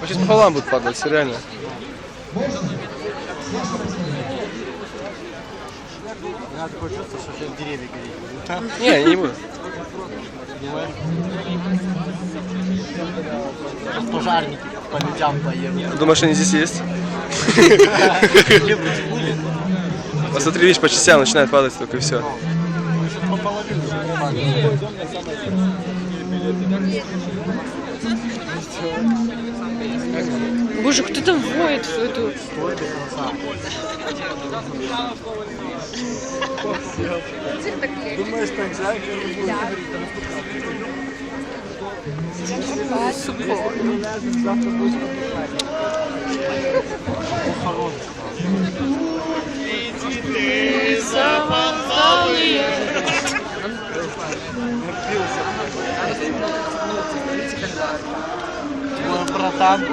Сейчас пополам будут падать, все реально. Я такое чувство, что сейчас деревья гореть. Не, не буду. Пожарники по людям поедут. Думаешь, они здесь есть? Посмотри, видишь, по частям начинает падать только и все. Боже, кто там воет в эту... Думаешь, так жарко? Братан.